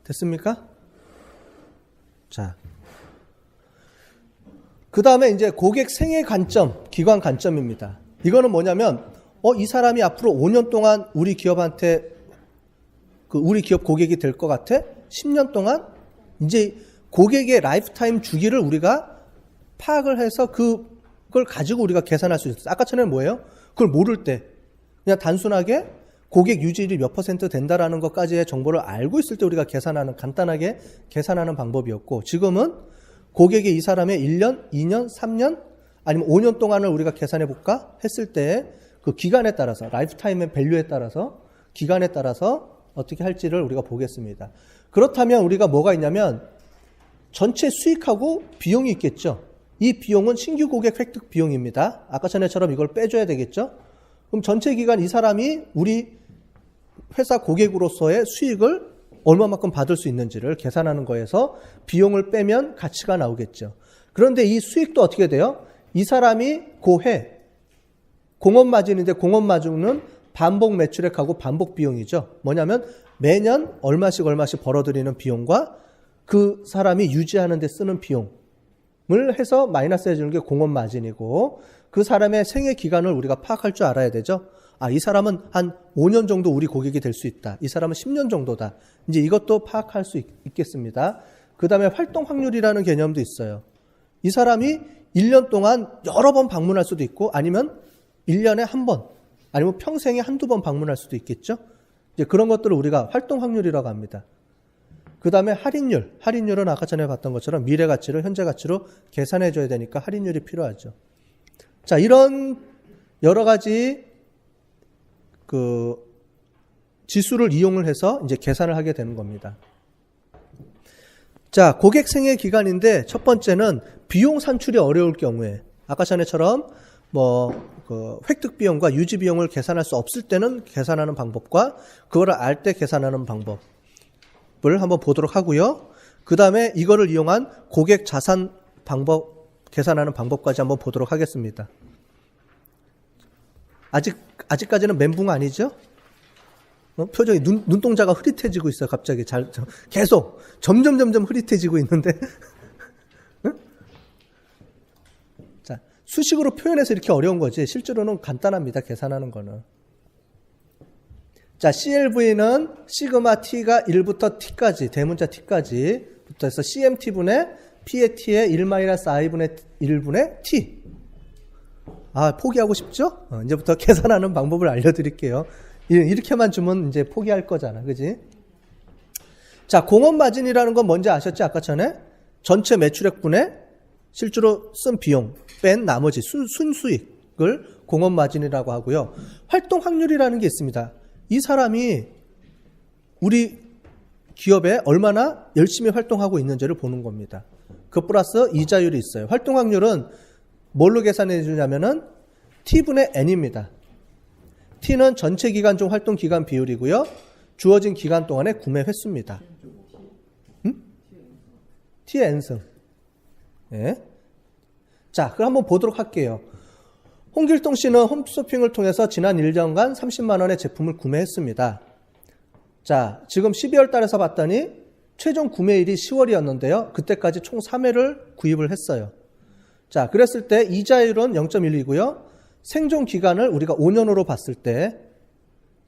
됐습니까? 자, 그 다음에 이제 고객 생애 관점, 기관 관점입니다. 이거는 뭐냐면, 이 사람이 앞으로 5년 동안 우리 기업한테, 우리 기업 고객이 될 것 같아? 10년 동안? 이제 고객의 라이프타임 주기를 우리가 파악을 해서 그걸 가지고 우리가 계산할 수 있어요. 아까 전에 뭐예요? 그걸 모를 때, 그냥 단순하게 고객 유지율이 몇 % 된다라는 것까지의 정보를 알고 있을 때 우리가 간단하게 계산하는 방법이었고, 지금은 고객이 이 사람의 1년, 2년, 3년, 아니면 5년 동안을 우리가 계산해 볼까 했을 때 그 기간에 따라서, 라이프타임의 밸류에 따라서, 기간에 따라서 어떻게 할지를 우리가 보겠습니다. 그렇다면 우리가 뭐가 있냐면 전체 수익하고 비용이 있겠죠. 이 비용은 신규 고객 획득 비용입니다. 아까 전에처럼 이걸 빼줘야 되겠죠. 그럼 전체 기간 이 사람이 우리 회사 고객으로서의 수익을 얼마만큼 받을 수 있는지를 계산하는 거에서 비용을 빼면 가치가 나오겠죠. 그런데 이 수익도 어떻게 돼요? 이 사람이 고해 공업마진인데, 공업마진은 반복 매출액하고 반복 비용이죠. 뭐냐면 매년 얼마씩 벌어들이는 비용과 그 사람이 유지하는 데 쓰는 비용을 해서 마이너스 해주는 게 공업마진이고, 그 사람의 생애 기간을 우리가 파악할 줄 알아야 되죠. 이 사람은 한 5년 정도 우리 고객이 될 수 있다. 이 사람은 10년 정도다. 이제 이것도 파악할 수 있겠습니다. 그 다음에 활동 확률이라는 개념도 있어요. 이 사람이 1년 동안 여러 번 방문할 수도 있고, 아니면 1년에 한 번, 아니면 평생에 한두 번 방문할 수도 있겠죠. 이제 그런 것들을 우리가 활동 확률이라고 합니다. 그 다음에 할인율은 아까 전에 봤던 것처럼 미래 가치를 현재 가치로 계산해 줘야 되니까 할인율이 필요하죠. 자, 이런 여러 가지 지수를 이용을 해서 이제 계산을 하게 되는 겁니다. 자, 고객 생애 기간인데 첫 번째는 비용 산출이 어려울 경우에, 아까 전에처럼 획득 비용과 유지 비용을 계산할 수 없을 때는 계산하는 방법과 그거를 알 때 계산하는 방법을 한번 보도록 하고요. 그 다음에 이거를 이용한 고객 자산 계산하는 방법까지 한번 보도록 하겠습니다. 아직까지는 멘붕 아니죠? 표정이 눈동자가 흐릿해지고 있어요. 갑자기 계속 점점 흐릿해지고 있는데 응? 자, 수식으로 표현해서 이렇게 어려운 거지 실제로는 간단합니다. 계산하는 거는. 자, CLV는 시그마 T가 1부터 T까지, 대문자 T까지 붙어서 CMT분의 P의 T의 1-I분의 1분의 T. 포기하고 싶죠? 이제부터 계산하는 방법을 알려드릴게요. 이렇게만 주면 이제 포기할 거잖아. 그지? 자, 공업마진이라는 건 뭔지 아셨죠? 아까 전에? 전체 매출액분의 실제로 쓴 비용 뺀 나머지 순수익을 공업마진이라고 하고요. 활동 확률이라는 게 있습니다. 이 사람이 우리 기업에 얼마나 열심히 활동하고 있는지를 보는 겁니다. 그 플러스 이자율이 있어요. 활동 확률은 뭘로 계산해 주냐면은 T분의 N입니다. T는 전체 기간 중 활동 기간 비율이고요. 주어진 기간 동안의 구매 횟수입니다. T의 N승. 네. 자, 그럼 한번 보도록 할게요. 홍길동 씨는 홈쇼핑을 통해서 지난 1년간 30만 원의 제품을 구매했습니다. 자, 지금 12월 달에서 봤더니 최종 구매일이 10월이었는데요. 그때까지 총 3회를 구입을 했어요. 자, 그랬을 때 이자율은 0.1이고요. 생존 기간을 우리가 5년으로 봤을 때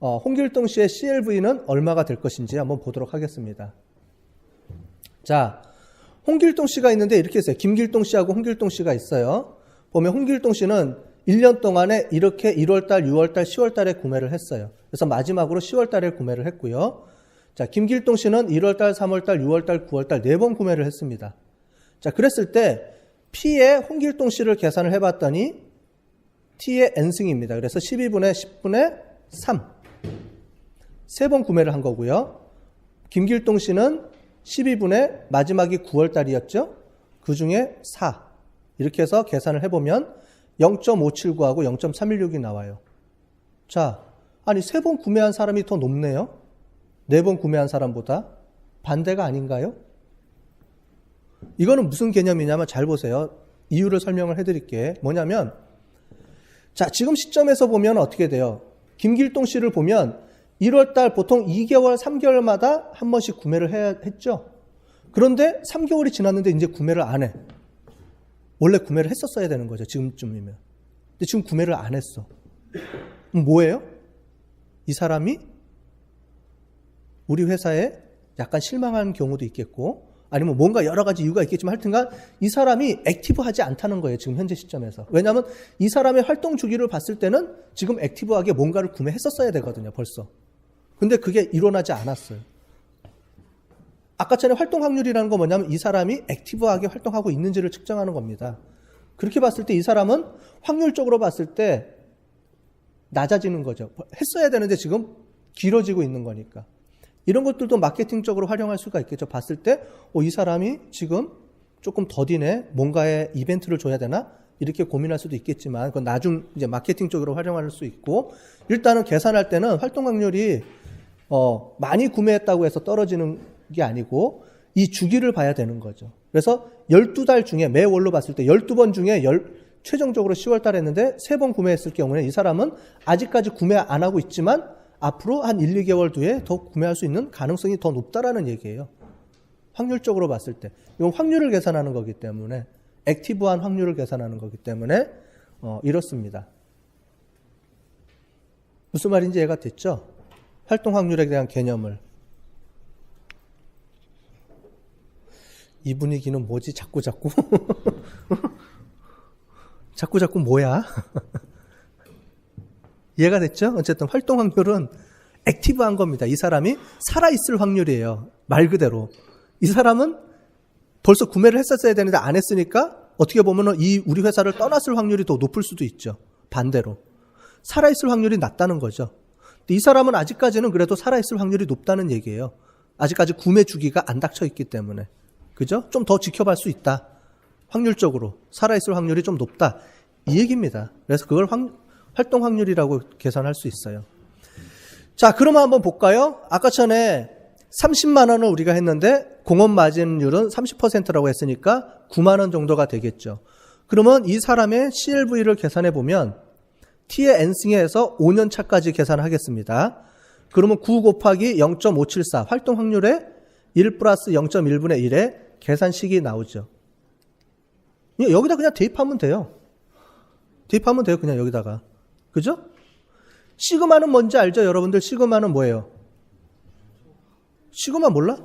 홍길동 씨의 CLV는 얼마가 될 것인지 한번 보도록 하겠습니다. 자, 홍길동 씨가 있는데 이렇게 있어요. 김길동 씨하고 홍길동 씨가 있어요. 보면 홍길동 씨는 1년 동안에 이렇게 1월달, 6월달, 10월달에 구매를 했어요. 그래서 마지막으로 10월달에 구매를 했고요. 자, 김길동 씨는 1월달, 3월달, 6월달, 9월달 4번 구매를 했습니다. 자, 그랬을 때 P의 홍길동 씨를 계산을 해봤더니 T의 N승입니다. 그래서 12분의 10분의 3. 3번 구매를 한 거고요. 김길동 씨는 12분의 마지막이 9월달이었죠. 그 중에 4. 이렇게 해서 계산을 해보면 0.579하고 0.316이 나와요. 자, 아니 3번 구매한 사람이 더 높네요. 4번 구매한 사람보다. 반대가 아닌가요? 이거는 무슨 개념이냐면 잘 보세요. 이유를 설명을 해드릴게. 뭐냐면 자, 지금 시점에서 보면 어떻게 돼요? 김길동 씨를 보면 1월달 보통 2개월, 3개월마다 한 번씩 구매를 했죠. 그런데 3개월이 지났는데 이제 구매를 안 해. 원래 구매를 했었어야 되는 거죠. 지금쯤이면. 근데 지금 구매를 안 했어. 뭐예요? 이 사람이 우리 회사에 약간 실망한 경우도 있겠고, 아니면 뭔가 여러 가지 이유가 있겠지만 하여튼간 이 사람이 액티브하지 않다는 거예요. 지금 현재 시점에서. 왜냐하면 이 사람의 활동 주기를 봤을 때는 지금 액티브하게 뭔가를 구매했었어야 되거든요. 벌써. 근데 그게 일어나지 않았어요. 아까 전에 활동 확률이라는 건 뭐냐면 이 사람이 액티브하게 활동하고 있는지를 측정하는 겁니다. 그렇게 봤을 때 이 사람은 확률적으로 봤을 때 낮아지는 거죠. 했어야 되는데 지금 길어지고 있는 거니까. 이런 것들도 마케팅적으로 활용할 수가 있겠죠. 봤을 때 이 사람이 지금 조금 더디네. 뭔가의 이벤트를 줘야 되나? 이렇게 고민할 수도 있겠지만 그건 나중 이제 마케팅 쪽으로 활용할 수 있고, 일단은 계산할 때는 활동 확률이 많이 구매했다고 해서 떨어지는 게 아니고 이 주기를 봐야 되는 거죠. 그래서 12달 중에 매월로 봤을 때 12번 중에 최종적으로 10월 달에 했는데 3번 구매했을 경우에 이 사람은 아직까지 구매 안 하고 있지만 앞으로 한 1, 2개월 뒤에 더 구매할 수 있는 가능성이 더 높다라는 얘기예요. 확률적으로 봤을 때. 이건 확률을 계산하는 거기 때문에, 액티브한 확률을 계산하는 거기 때문에 이렇습니다. 무슨 말인지 이해가 됐죠? 활동 확률에 대한 개념을. 이 분위기는 뭐지? 자꾸 자꾸 뭐야? 이해가 됐죠? 어쨌든 활동 확률은 액티브한 겁니다. 이 사람이 살아있을 확률이에요. 말 그대로. 이 사람은 벌써 구매를 했었어야 되는데 안 했으니까 어떻게 보면 우리 회사를 떠났을 확률이 더 높을 수도 있죠. 반대로. 살아있을 확률이 낮다는 거죠. 근데 이 사람은 아직까지는 그래도 살아있을 확률이 높다는 얘기예요. 아직까지 구매 주기가 안 닥쳐 있기 때문에. 그죠? 좀 더 지켜볼 수 있다. 확률적으로. 살아있을 확률이 좀 높다. 이 얘기입니다. 그래서 그걸 활동 확률이라고 계산할 수 있어요. 자, 그러면 한번 볼까요? 아까 전에 30만 원을 우리가 했는데 공업 마진율은 30%라고 했으니까 9만 원 정도가 되겠죠. 그러면 이 사람의 CLV를 계산해 보면 T의 N승에서 5년 차까지 계산하겠습니다. 그러면 9 곱하기 0.574 활동 확률에 1 플러스 0.1분의 1의 계산식이 나오죠. 여기다 그냥 대입하면 돼요. 그냥 여기다가. 그죠? 시그마는 뭔지 알죠? 여러분들 시그마는 뭐예요? 시그마 몰라?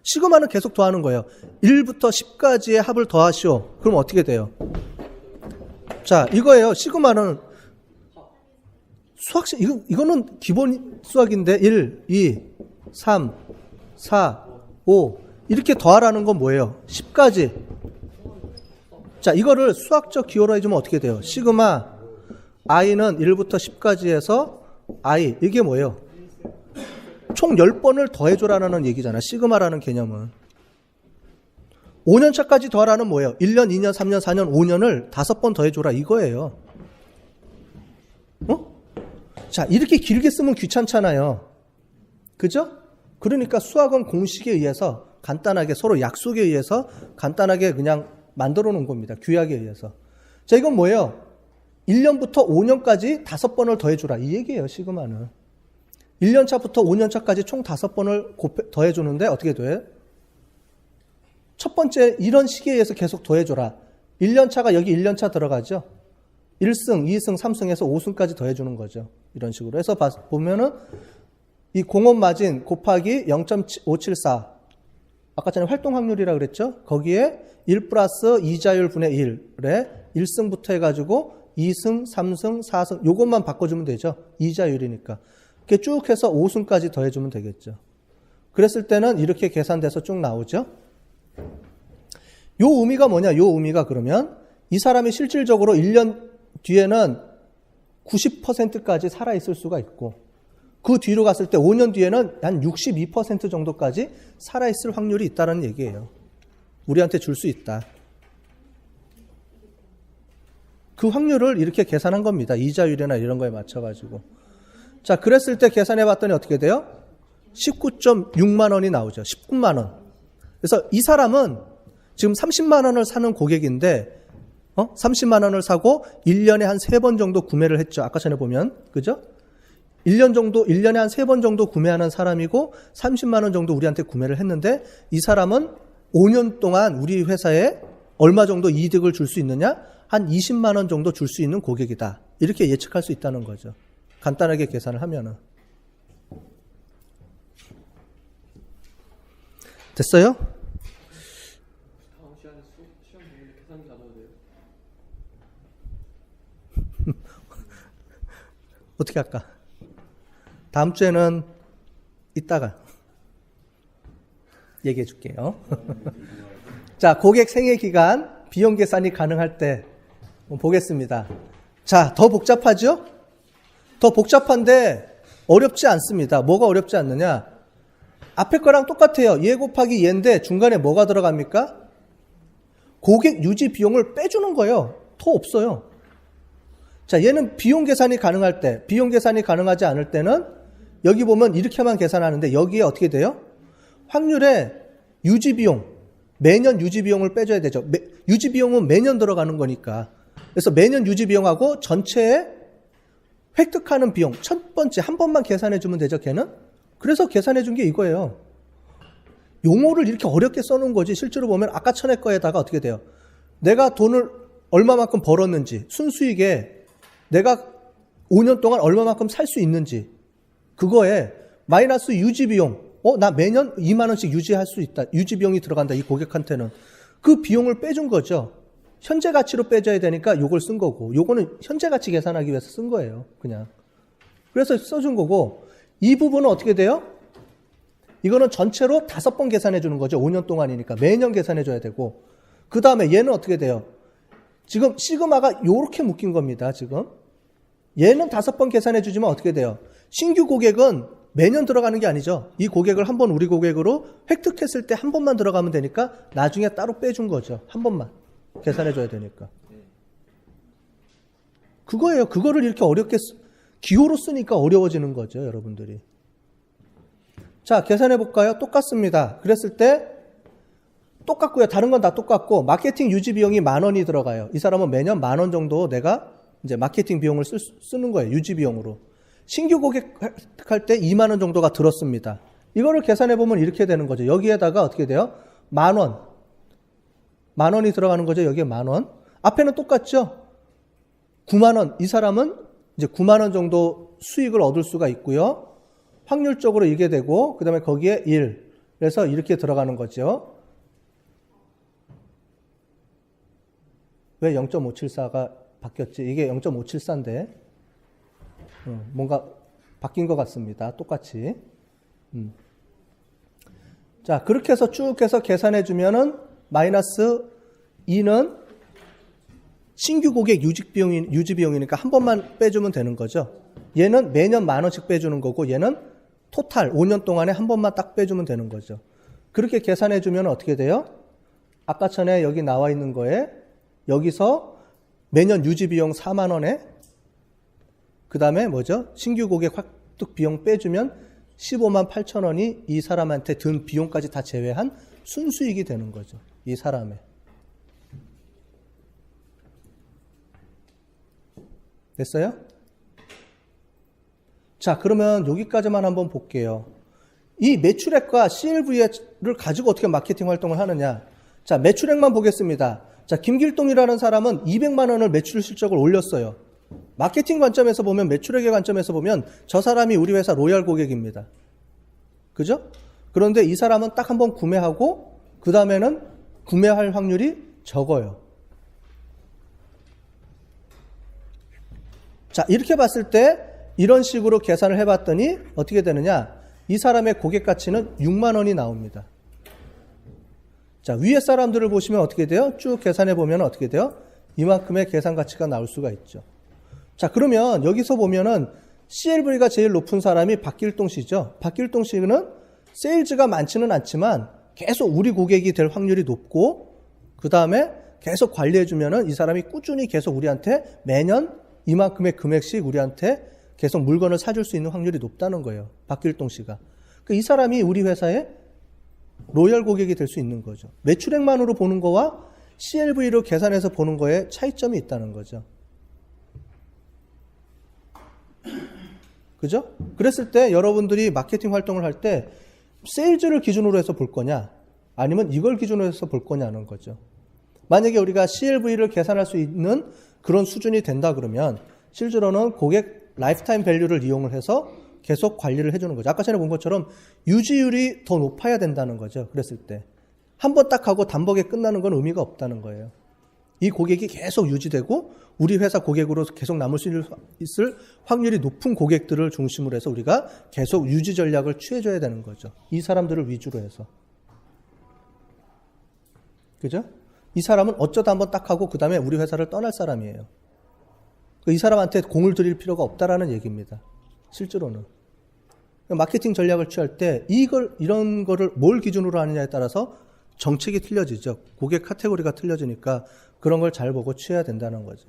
시그마는 계속 더하는 거예요. 1부터 10까지의 합을 더하시오. 그럼 어떻게 돼요? 자, 이거예요. 시그마는 수학식, 이거는 기본 수학인데 1, 2, 3, 4, 5 이렇게 더하라는 건 뭐예요? 10까지. 자, 이거를 수학적 기호로 해주면 어떻게 돼요? 시그마 i는 1부터 10까지 해서 i 이게 뭐예요? 총 10번을 더해줘라는 얘기잖아. 시그마라는 개념은. 5년 차까지 더하라는 뭐예요? 1년, 2년, 3년, 4년, 5년을 5번 더해줘라 이거예요. 자, 이렇게 길게 쓰면 귀찮잖아요. 그죠? 그러니까 수학은 공식에 의해서 간단하게 서로 약속에 의해서 간단하게 그냥 만들어 놓은 겁니다. 규약에 의해서. 자, 이건 뭐예요? 1년부터 5년까지 5번을 더해주라. 이 얘기예요, 시그마는. 1년 차부터 5년 차까지 총 5번을 더해주는데 어떻게 돼? 첫 번째, 이런 시기에 의해서 계속 더해줘라. 1년 차가 여기 1년 차 들어가죠? 1승, 2승, 3승에서 5승까지 더해주는 거죠. 이런 식으로 해서 보면은 이 공업 마진 곱하기 0.574. 아까 전에 활동 확률이라고 그랬죠? 거기에 1 플러스 이자율 분의 1에 1승부터 해가지고 2승, 3승, 4승 요것만 바꿔주면 되죠. 이자율이니까. 이렇게 쭉 해서 5승까지 더해주면 되겠죠. 그랬을 때는 이렇게 계산돼서 쭉 나오죠. 요 의미가 뭐냐? 요 의미가 그러면 이 사람이 실질적으로 1년 뒤에는 90%까지 살아있을 수가 있고 그 뒤로 갔을 때 5년 뒤에는 한 62% 정도까지 살아있을 확률이 있다는 얘기예요. 우리한테 줄 수 있다. 그 확률을 이렇게 계산한 겁니다. 이자율이나 이런 거에 맞춰가지고. 자, 그랬을 때 계산해 봤더니 어떻게 돼요? 19.6만 원이 나오죠. 19만 원. 그래서 이 사람은 지금 30만 원을 사는 고객인데 30만 원을 사고 1년에 한 3번 정도 구매를 했죠. 아까 전에 보면. 그죠? 1년 정도, 1년에 한 3번 정도 구매하는 사람이고 30만 원 정도 우리한테 구매를 했는데 이 사람은 5년 동안 우리 회사에 얼마 정도 이득을 줄 수 있느냐? 한 20만 원 정도 줄 수 있는 고객이다. 이렇게 예측할 수 있다는 거죠. 간단하게 계산을 하면은. 됐어요? 다음 시간에 시험 보는데 계산 잡아도 돼요? 어떻게 할까? 다음 주에는 이따가 얘기해 줄게요. 자, 고객 생애 기간 비용 계산이 가능할 때 보겠습니다. 자, 더 복잡하죠? 더 복잡한데 어렵지 않습니다. 뭐가 어렵지 않느냐? 앞에 거랑 똑같아요. 얘 곱하기 얘인데 중간에 뭐가 들어갑니까? 고객 유지 비용을 빼주는 거예요. 더 없어요. 자, 얘는 비용 계산이 가능할 때, 비용 계산이 가능하지 않을 때는 여기 보면 이렇게만 계산하는데 여기에 어떻게 돼요? 확률에 유지 비용, 매년 유지 비용을 빼줘야 되죠. 유지 비용은 매년 들어가는 거니까. 그래서 매년 유지 비용하고 전체에 획득하는 비용, 첫 번째 한 번만 계산해 주면 되죠, 걔는? 그래서 계산해 준 게 이거예요. 용어를 이렇게 어렵게 써놓은 거지. 실제로 보면 아까 전에 거에다가 어떻게 돼요? 내가 돈을 얼마만큼 벌었는지, 순수익에 내가 5년 동안 얼마만큼 살 수 있는지, 그거에 마이너스 유지비용, 나 매년 2만 원씩 유지할 수 있다. 유지비용이 들어간다. 이 고객한테는. 그 비용을 빼준 거죠. 현재 가치로 빼줘야 되니까 요걸 쓴 거고, 요거는 현재 가치 계산하기 위해서 쓴 거예요. 그냥. 그래서 써준 거고, 이 부분은 어떻게 돼요? 이거는 전체로 5번 계산해 주는 거죠. 5년 동안이니까. 매년 계산해 줘야 되고. 그 다음에 얘는 어떻게 돼요? 지금 시그마가 요렇게 묶인 겁니다. 지금. 얘는 5번 계산해 주지만 어떻게 돼요? 신규 고객은 매년 들어가는 게 아니죠. 이 고객을 한 번 우리 고객으로 획득했을 때 한 번만 들어가면 되니까 나중에 따로 빼준 거죠. 한 번만 계산해 줘야 되니까. 그거예요. 그거를 이렇게 어렵게 기호로 쓰니까 어려워지는 거죠. 여러분들이. 자, 계산해 볼까요? 똑같습니다. 그랬을 때 똑같고요. 다른 건 다 똑같고 마케팅 유지 비용이 10,000원이 들어가요. 이 사람은 매년 10,000원 정도 내가 이제 마케팅 비용을 쓰는 거예요. 유지 비용으로. 신규 고객 할 때 2만 원 정도가 들었습니다. 이거를 계산해 보면 이렇게 되는 거죠. 여기에다가 어떻게 돼요? 10,000원. 10,000원이 들어가는 거죠. 여기에 10,000원. 앞에는 똑같죠? 9만 원. 이 사람은 이제 9만 원 정도 수익을 얻을 수가 있고요. 확률적으로 이게 되고 그다음에 거기에 1. 그래서 이렇게 들어가는 거죠. 왜 0.574가 바뀌었지? 이게 0.574인데 뭔가 바뀐 것 같습니다. 똑같이. 자, 그렇게 해서 쭉 해서 계산해 주면은 마이너스 2는 신규 고객 유지 비용이니까 한 번만 빼주면 되는 거죠. 얘는 매년 10,000원씩 빼주는 거고 얘는 토탈 5년 동안에 한 번만 딱 빼주면 되는 거죠. 그렇게 계산해 주면 어떻게 돼요? 아까 전에 여기 나와 있는 거에 여기서 매년 유지 비용 4만 원에 그 다음에 뭐죠? 신규 고객 획득 비용 빼주면 15만 8천 원이 이 사람한테 든 비용까지 다 제외한 순수익이 되는 거죠. 이 사람의. 됐어요? 자, 그러면 여기까지만 한번 볼게요. 이 매출액과 CLV를 가지고 어떻게 마케팅 활동을 하느냐. 자, 매출액만 보겠습니다. 자, 김길동이라는 사람은 200만 원을 매출 실적을 올렸어요. 마케팅 관점에서 보면, 매출액의 관점에서 보면 저 사람이 우리 회사 로얄 고객입니다. 그죠? 그런데 이 사람은 딱 한번 구매하고 그 다음에는 구매할 확률이 적어요. 자, 이렇게 봤을 때 이런 식으로 계산을 해봤더니 어떻게 되느냐? 이 사람의 고객 가치는 6만 원이 나옵니다. 자, 위에 사람들을 보시면 어떻게 돼요? 쭉 계산해 보면 어떻게 돼요? 이만큼의 계산 가치가 나올 수가 있죠. 자, 그러면 여기서 보면은 CLV가 제일 높은 사람이 박길동 씨죠. 박길동 씨는 세일즈가 많지는 않지만 계속 우리 고객이 될 확률이 높고 그 다음에 계속 관리해주면은 이 사람이 꾸준히 계속 우리한테 매년 이만큼의 금액씩 우리한테 계속 물건을 사줄 수 있는 확률이 높다는 거예요. 박길동 씨가. 이 사람이 우리 회사의 로얄 고객이 될 수 있는 거죠. 매출액만으로 보는 거와 CLV로 계산해서 보는 거에 차이점이 있다는 거죠. 그죠? 그랬을 때 여러분들이 마케팅 활동을 할 때 세일즈를 기준으로 해서 볼 거냐, 아니면 이걸 기준으로 해서 볼 거냐는 거죠. 만약에 우리가 CLV를 계산할 수 있는 그런 수준이 된다 그러면 실제로는 고객 라이프타임 밸류를 이용을 해서 계속 관리를 해주는 거죠. 아까 전에 본 것처럼 유지율이 더 높아야 된다는 거죠. 그랬을 때. 한 번 딱 하고 단번에 끝나는 건 의미가 없다는 거예요. 이 고객이 계속 유지되고 우리 회사 고객으로 계속 남을 수 있을 확률이 높은 고객들을 중심으로 해서 우리가 계속 유지 전략을 취해줘야 되는 거죠. 이 사람들을 위주로 해서. 그죠? 이 사람은 어쩌다 한번 딱 하고 그 다음에 우리 회사를 떠날 사람이에요. 이 사람한테 공을 들일 필요가 없다라는 얘기입니다. 실제로는. 마케팅 전략을 취할 때 이런 거를 뭘 기준으로 하느냐에 따라서 정책이 틀려지죠. 고객 카테고리가 틀려지니까 그런 걸 잘 보고 취해야 된다는 거죠.